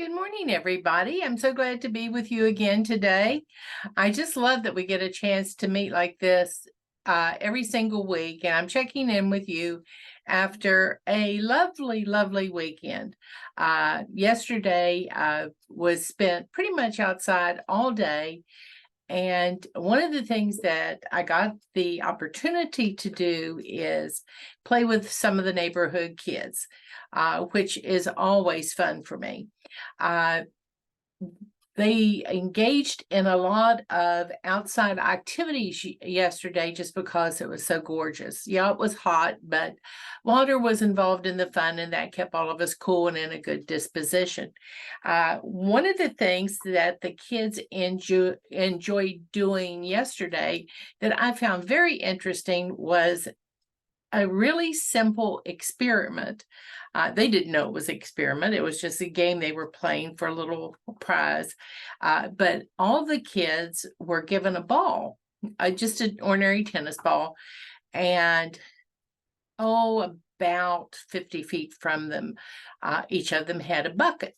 Good morning, everybody. I'm so glad to be with you again today. I just love that we get a chance to meet like this every single week, and I'm checking in with you after a lovely, lovely weekend. Yesterday was spent pretty much outside all day, and one of the things that I got the opportunity to do is play with some of the neighborhood kids, which is always fun for me. Uh, they engaged in a lot of outside activities yesterday just because it was so gorgeous. Yeah, it was hot, but water was involved in the fun, and that kept all of us cool and in a good disposition. One of the things that the kids enjoyed doing yesterday that I found very interesting was a really simple experiment. They didn't know it was an experiment. It was just a game they were playing for a little prize. But all the kids were given a ball, just an ordinary tennis ball, and about 50 feet from them, each of them had a bucket.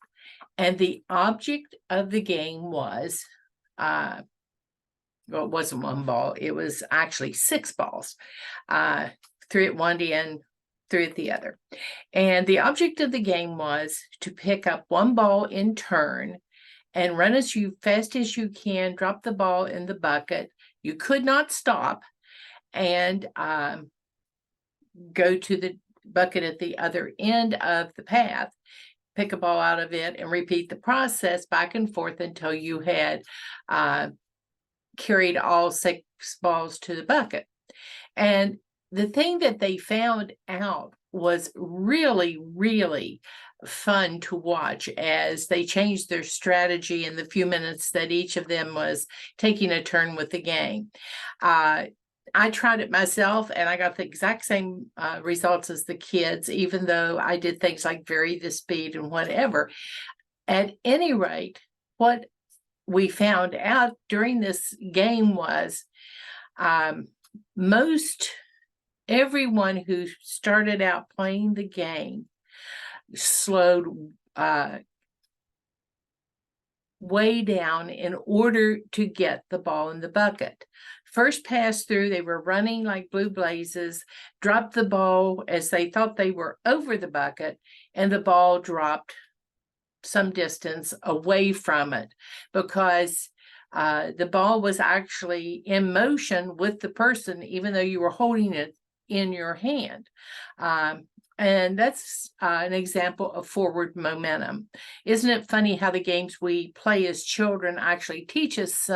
And the object of the game was, well, it wasn't one ball, it was actually six balls. Three at one end, three at the other. And the object of the game was to pick up one ball in turn and run as fast as you can, drop the ball in the bucket. You could not stop, and go to the bucket at the other end of the path, pick a ball out of it, and repeat the process back and forth until you had carried all six balls to the bucket. And the thing that they found out was really, really fun to watch as they changed their strategy in the few minutes that each of them was taking a turn with the game. I tried it myself, and I got the exact same results as the kids, even though I did things like vary the speed and whatever. At any rate, what we found out during this game was most everyone who started out playing the game slowed way down in order to get the ball in the bucket. First pass through, they were running like blue blazes, dropped the ball as they thought they were over the bucket, and the ball dropped some distance away from it because the ball was actually in motion with the person, even though you were holding it in your hand. And that's an example of forward momentum. Isn't it funny how the games we play as children actually teach us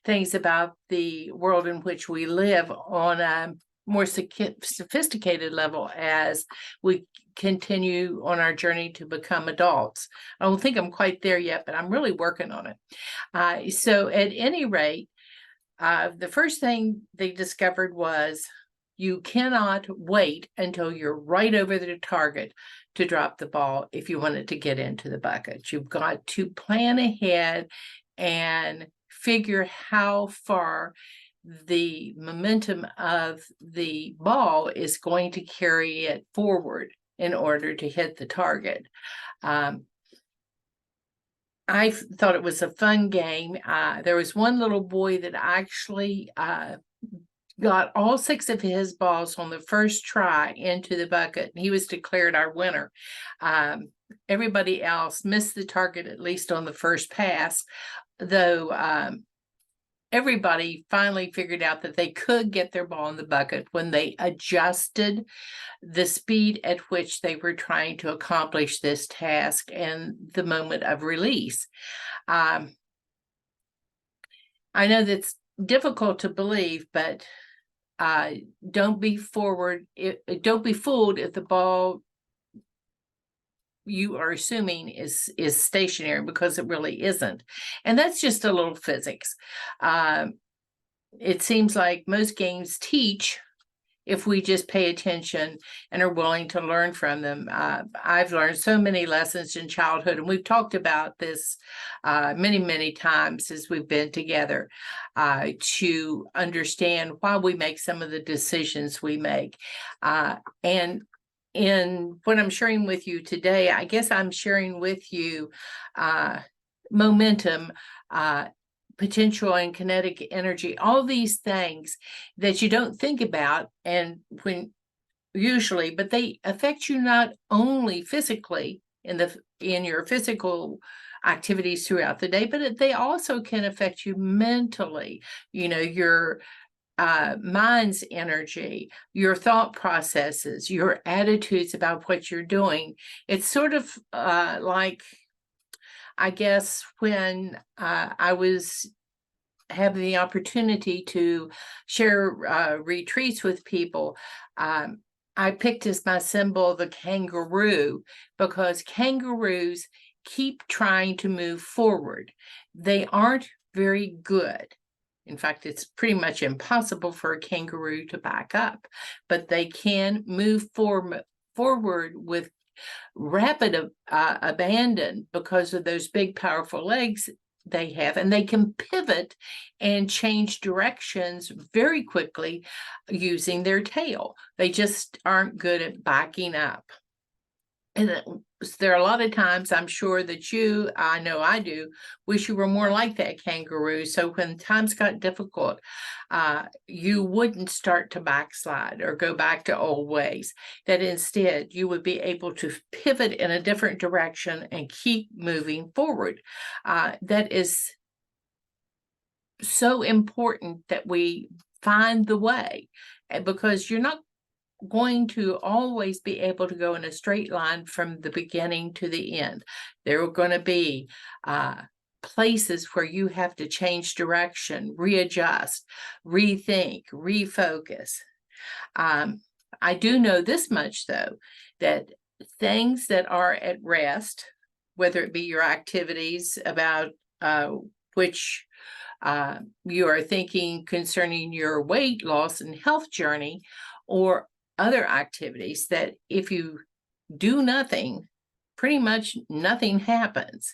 things about the world in which we live on a more sophisticated level as we continue on our journey to become adults? I don't think I'm quite there yet, but I'm really working on it. So at any rate, the first thing they discovered was you cannot wait until you're right over the target to drop the ball if you want it to get into the bucket. You've got to plan ahead and figure how far the momentum of the ball is going to carry it forward in order to hit the target. I thought it was a fun game. There was one little boy that actually got all six of his balls on the first try into the bucket, and he was declared our winner. Everybody else missed the target, at least on the first pass, though everybody finally figured out that they could get their ball in the bucket when they adjusted the speed at which they were trying to accomplish this task and the moment of release. I know that's difficult to believe, but don't be fooled if the ball you are assuming is stationary, because it really isn't. And that's just a little physics. It seems like most games teach if we just pay attention and are willing to learn from them. I've learned so many lessons in childhood, and we've talked about this many, many times as we've been together, to understand why we make some of the decisions we make. And in what I'm sharing with you today, I guess I'm sharing with you momentum, potential and kinetic energy, all these things that you don't think about, and when usually, but they affect you not only physically in your physical activities throughout the day, but they also can affect you mentally. Your mind's energy, your thought processes, your attitudes about what you're doing. It's sort of like, I guess, when I was having the opportunity to share retreats with people, I picked as my symbol the kangaroo, because kangaroos keep trying to move forward. They aren't very good. In fact, it's pretty much impossible for a kangaroo to back up, but they can move forward with rapid abandon because of those big, powerful legs they have, and they can pivot and change directions very quickly using their tail. They just aren't good at backing up. And there are a lot of times, I'm sure that I know I do, wish you were more like that kangaroo. So when times got difficult, you wouldn't start to backslide or go back to old ways. That instead, you would be able to pivot in a different direction and keep moving forward. That is so important, that we find the way, because you're not going to always be able to go in a straight line from the beginning to the end. There are going to be places where you have to change direction, readjust, rethink, refocus. I do know this much, though, that things that are at rest, whether it be your activities about which you are thinking concerning your weight loss and health journey, or other activities, that if you do nothing, pretty much nothing happens.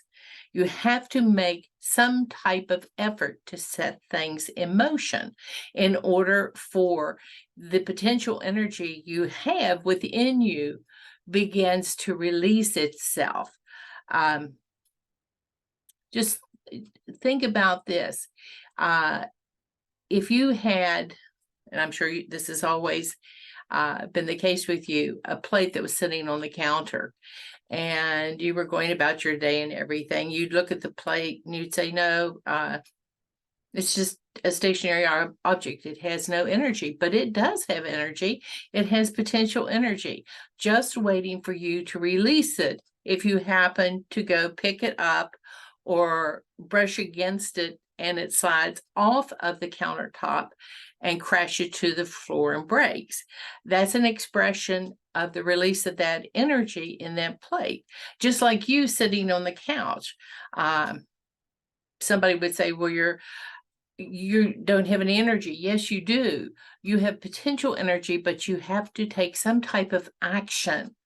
You have to make some type of effort to set things in motion in order for the potential energy you have within you begins to release itself. Just think about this. If you had, and I'm sure this has always been the case with you, a plate that was sitting on the counter, and you were going about your day and everything, you'd look at the plate and you'd say, no, it's just a stationary object. It has no energy, but it does have energy. It has potential energy, just waiting for you to release it if you happen to go pick it up or brush against it and it slides off of the countertop and crashes to the floor and breaks. That's an expression of the release of that energy in that plate. Just like you sitting on the couch. Somebody would say, well, you don't have any energy. Yes, you do. You have potential energy, but you have to take some type of action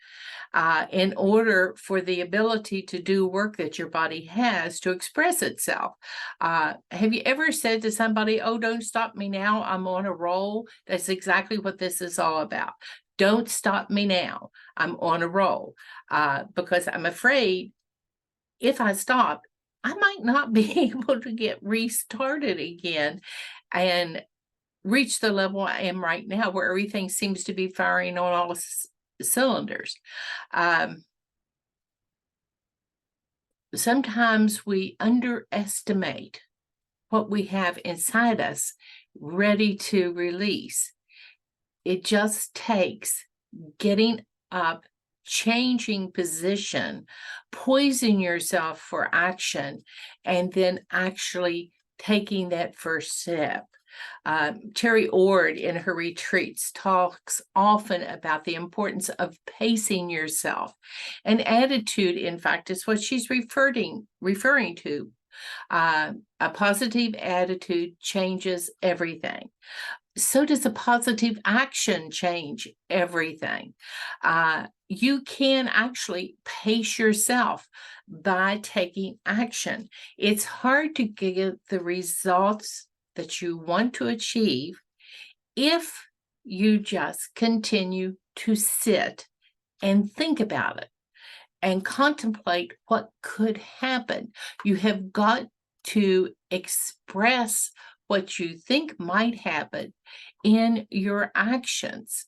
in order for the ability to do work that your body has to express itself. Have you ever said to somebody, oh, don't stop me now, I'm on a roll? That's exactly what this is all about. Don't stop me now, I'm on a roll. Because I'm afraid if I stop, I might not be able to get restarted again and reach the level I am right now, where everything seems to be firing on all cylinders. Sometimes we underestimate what we have inside us ready to release. It just takes getting up, changing position, poising yourself for action, and then actually taking that first step. Terry Ord in her retreats talks often about the importance of pacing yourself. And attitude, in fact, is what she's referring to. A positive attitude changes everything. So does a positive action change everything. You can actually pace yourself by taking action. It's hard to get the results that you want to achieve if you just continue to sit and think about it and contemplate what could happen. You have got to express what you think might happen in your actions.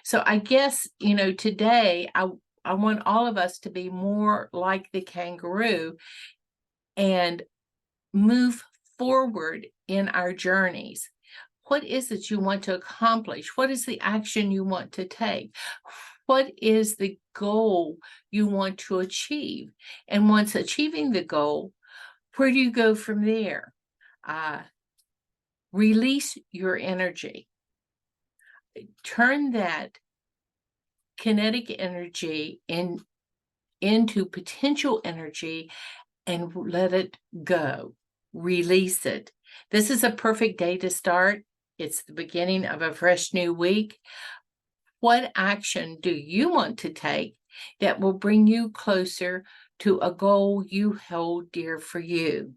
So I guess, today I want all of us to be more like the kangaroo and move forward in our journeys. What is it you want to accomplish? What is the action you want to take? What is the goal you want to achieve? And once achieving the goal, where do you go from there? Release your energy. Turn that kinetic energy into potential energy and let it go. Release it. This is a perfect day to start. It's the beginning of a fresh new week. What action do you want to take that will bring you closer to a goal you hold dear for you?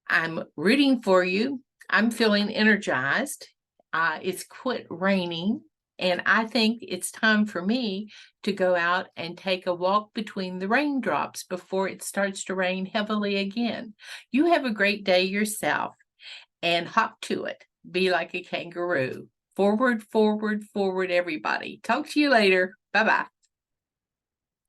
I'm rooting for you. I'm feeling energized. It's quit raining, and I think it's time for me to go out and take a walk between the raindrops before it starts to rain heavily again. You have a great day yourself and hop to it. Be like a kangaroo. Forward, forward, forward, everybody. Talk to you later. Bye-bye.